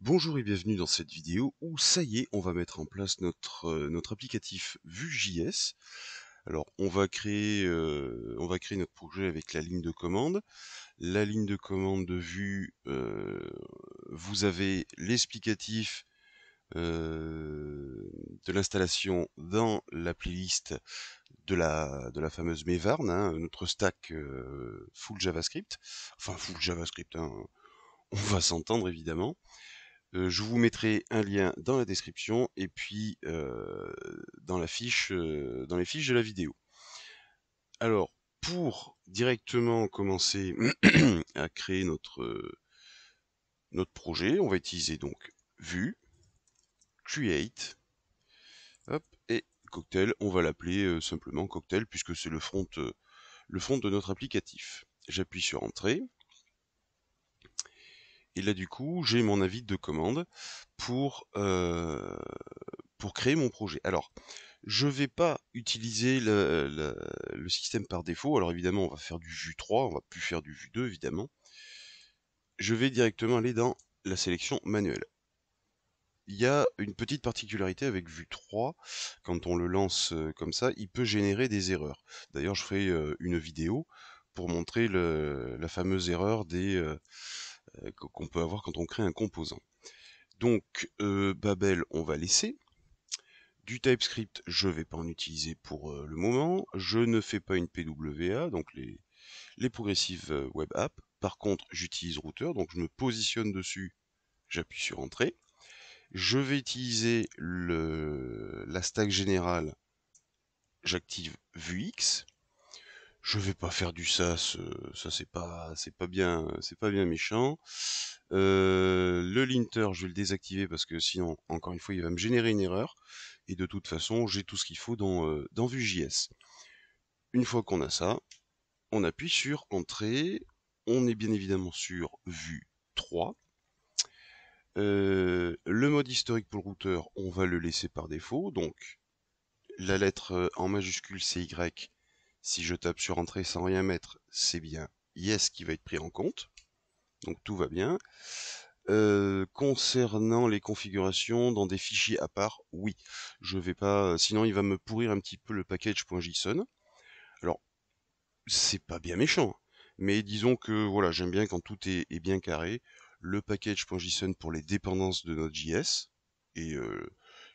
Bonjour et bienvenue dans cette vidéo où ça y est, on va mettre en place notre applicatif Vue.js. Alors on va créer notre projet avec la ligne de commande. La ligne de commande de Vue, vous avez l'explicatif de l'installation dans la playlist de la fameuse Mévarn, hein, notre stack full JavaScript. Enfin full JavaScript, hein, on va s'entendre évidemment. Je vous mettrai un lien dans la description et puis dans les fiches de la vidéo. Alors, pour directement commencer à créer notre projet, on va utiliser donc Vue, Create, hop, et Cocktail. On va l'appeler simplement Cocktail puisque c'est le front de notre applicatif. J'appuie sur Entrée. Et là, du coup, j'ai mon avis de commande pour créer mon projet. Alors, je vais pas utiliser le système par défaut. Alors évidemment, on va faire du Vue 3, on va plus faire du Vue 2, évidemment. Je vais directement aller dans la sélection manuelle. Il y a une petite particularité avec Vue 3, quand on le lance comme ça, il peut générer des erreurs. D'ailleurs, je ferai une vidéo pour montrer la fameuse erreur qu'on peut avoir quand on crée un composant. Donc, Babel, on va laisser. Du TypeScript, je ne vais pas en utiliser pour le moment. Je ne fais pas une PWA, donc les Progressive Web App. Par contre, j'utilise Router, donc je me positionne dessus, j'appuie sur Entrée. Je vais utiliser la stack générale, j'active Vuex. Je vais pas faire du SAS, ça c'est pas bien méchant. Le linter, je vais le désactiver parce que sinon, encore une fois, il va me générer une erreur. Et de toute façon, j'ai tout ce qu'il faut dans Vue.js. Une fois qu'on a ça, on appuie sur Entrée. On est bien évidemment sur Vue 3. Le mode historique pour le routeur, on va le laisser par défaut. Donc, la lettre en majuscule, c'est Y. Si je tape sur Entrée sans rien mettre, c'est bien Yes qui va être pris en compte. Donc, tout va bien. Concernant les configurations dans des fichiers à part, oui. Je vais pas, sinon il va me pourrir un petit peu le package.json. Alors, c'est pas bien méchant, mais disons que voilà, j'aime bien quand tout est bien carré. Le package.json pour les dépendances de notre JS et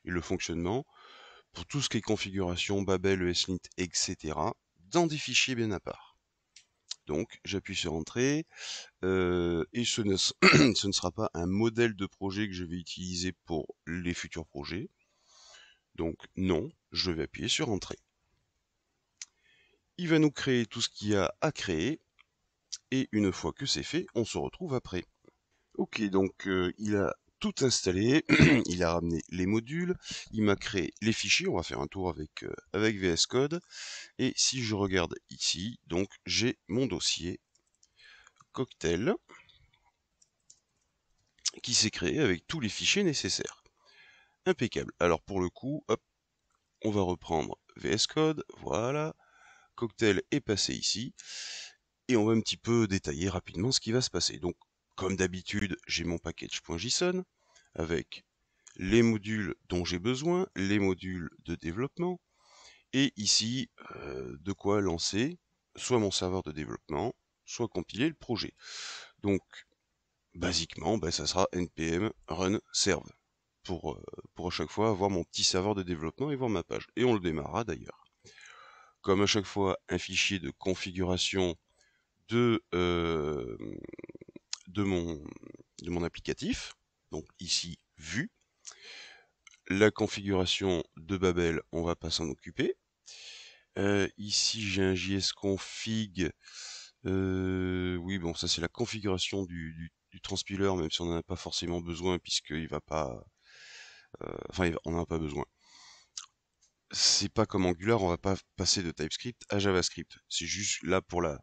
le fonctionnement. Pour tout ce qui est configuration, Babel, ESLint, etc. dans des fichiers bien à part. Donc, j'appuie sur Entrée. Et ce ne, ce ne sera pas un modèle de projet que je vais utiliser pour les futurs projets. Donc non, je vais appuyer sur Entrée. Il va nous créer tout ce qu'il y a à créer. Et une fois que c'est fait, on se retrouve après. Ok, donc il a tout installé, il a ramené les modules, il m'a créé les fichiers, on va faire un tour avec VS Code. Et si je regarde ici, donc j'ai mon dossier Cocktail qui s'est créé avec tous les fichiers nécessaires. Impeccable. Alors pour le coup, hop, on va reprendre VS Code, voilà, Cocktail est passé ici, et on va un petit peu détailler rapidement ce qui va se passer. Donc, comme d'habitude, j'ai mon package.json avec les modules dont j'ai besoin, les modules de développement, et ici, de quoi lancer soit mon serveur de développement, soit compiler le projet. Donc, basiquement, ça sera npm run serve pour à chaque fois avoir mon petit serveur de développement et voir ma page. Et on le démarrera d'ailleurs. Comme à chaque fois, un fichier de configuration de, euh, de, mon, de mon applicatif. Donc ici, Vue. La configuration de Babel, on va pas s'en occuper. Ici, j'ai un JSconfig. Oui, bon, ça c'est la configuration du transpiler, même si on n'en a pas forcément besoin, puisqu'il va pas... on n'en a pas besoin. C'est pas comme Angular, on va pas passer de TypeScript à JavaScript. C'est juste là pour la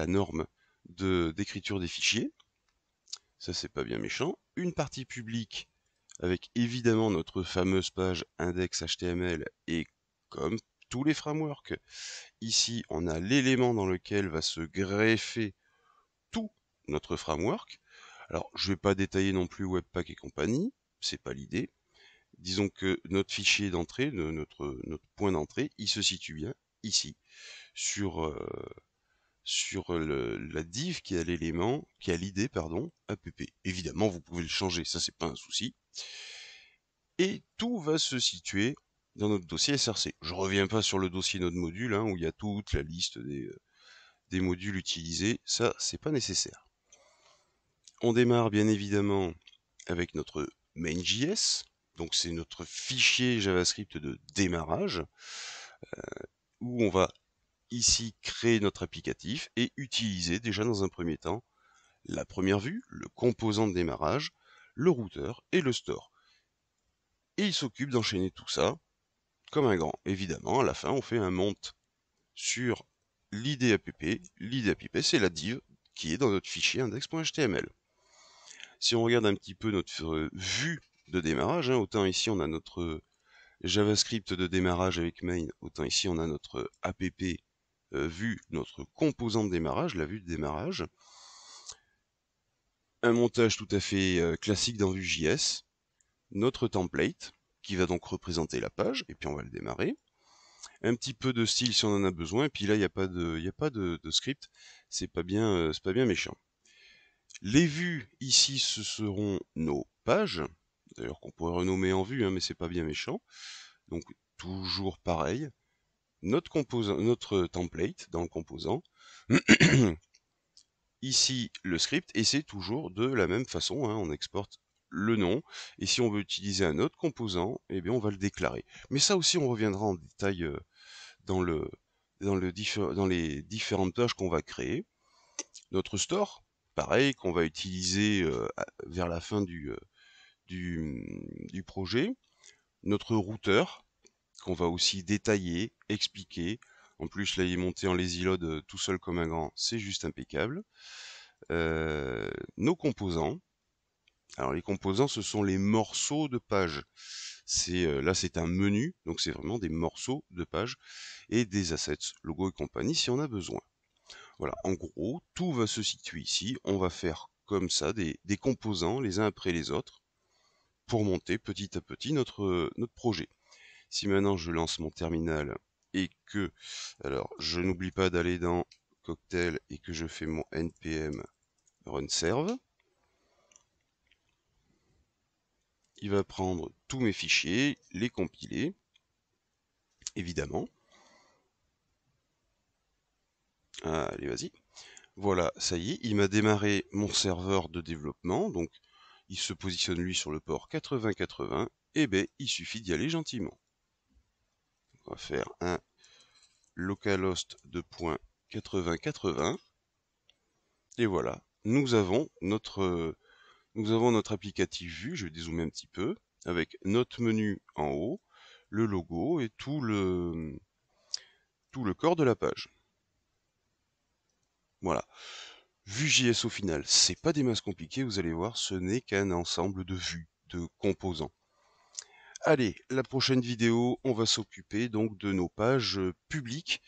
norme d'écriture des fichiers. Ça, c'est pas bien méchant. Une partie publique avec évidemment notre fameuse page index.html et comme tous les frameworks, ici, on a l'élément dans lequel va se greffer tout notre framework. Alors, je ne vais pas détailler non plus Webpack et compagnie, c'est pas l'idée. Disons que notre fichier d'entrée, notre point d'entrée, il se situe bien ici, sur la div qui a l'élément, qui a l'idée, pardon, app. Évidemment, vous pouvez le changer, ça c'est pas un souci. Et tout va se situer dans notre dossier SRC. Je reviens pas sur le dossier Node Module, hein, où il y a toute la liste des modules utilisés, ça c'est pas nécessaire. On démarre bien évidemment avec notre main.js, donc c'est notre fichier JavaScript de démarrage, où on va ici créer notre applicatif et utiliser déjà dans un premier temps la première vue, le composant de démarrage, le routeur et le store. Et il s'occupe d'enchaîner tout ça comme un grand. Évidemment, à la fin, on fait un mount sur l'id app. L'id app, c'est la div qui est dans notre fichier index.html. Si on regarde un petit peu notre vue de démarrage, hein, autant ici on a notre JavaScript de démarrage avec main, autant ici on a notre app vue, notre composant de démarrage, la vue de démarrage. Un montage tout à fait classique dans Vue.js, notre template qui va donc représenter la page, et puis on va le démarrer. Un petit peu de style si on en a besoin, et puis là il n'y a pas de script, c'est pas bien méchant. Les vues ici ce seront nos pages, d'ailleurs qu'on pourrait renommer en vue, hein, mais c'est pas bien méchant. Donc toujours pareil, notre template dans le composant. Ici le script, et c'est toujours de la même façon, hein, on exporte le nom, et si on veut utiliser un autre composant, eh bien on va le déclarer. Mais ça aussi on reviendra en détail dans les différentes pages qu'on va créer. Notre store, pareil, qu'on va utiliser vers la fin du projet. Notre routeur, qu'on va aussi détailler, expliquer. En plus, là, il est monté en lazy load tout seul comme un grand, c'est juste impeccable. Nos composants. Alors, les composants, ce sont les morceaux de page. Là, c'est un menu, donc c'est vraiment des morceaux de page et des assets, logo et compagnie, si on a besoin. Voilà, en gros, tout va se situer ici. On va faire comme ça des composants les uns après les autres pour monter petit à petit notre projet. Si maintenant je lance mon terminal et que, alors je n'oublie pas d'aller dans Cocktail et que je fais mon npm run serve, il va prendre tous mes fichiers, les compiler, évidemment. Allez, vas-y. Voilà, ça y est, il m'a démarré mon serveur de développement, donc il se positionne lui sur le port 8080, et ben il suffit d'y aller gentiment. On va faire un localhost 2.8080, et voilà, nous avons notre applicatif Vue. Je vais dézoomer un petit peu, avec notre menu en haut, le logo et tout le corps de la page. Voilà. Vue.js au final, c'est pas des masses compliquées, vous allez voir, ce n'est qu'un ensemble de vues, de composants. Allez, la prochaine vidéo, on va s'occuper donc de nos pages publiques.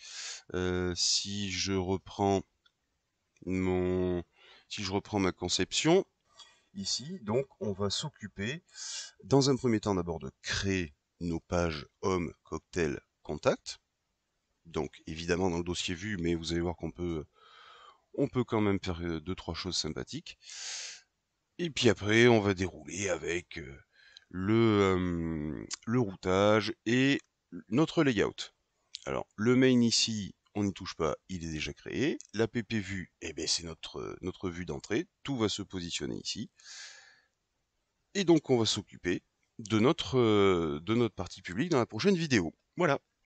Si je reprends ma conception, ici, donc on va s'occuper dans un premier temps d'abord de créer nos pages home, cocktail, contact. Donc évidemment dans le dossier vue, mais vous allez voir qu'on peut quand même faire 2-3 choses sympathiques. Et puis après, on va dérouler avec le routage et notre layout. Alors, le main ici, on n'y touche pas, il est déjà créé. L'app vue, eh ben, c'est notre vue d'entrée. Tout va se positionner ici. Et donc, on va s'occuper de notre partie publique dans la prochaine vidéo. Voilà.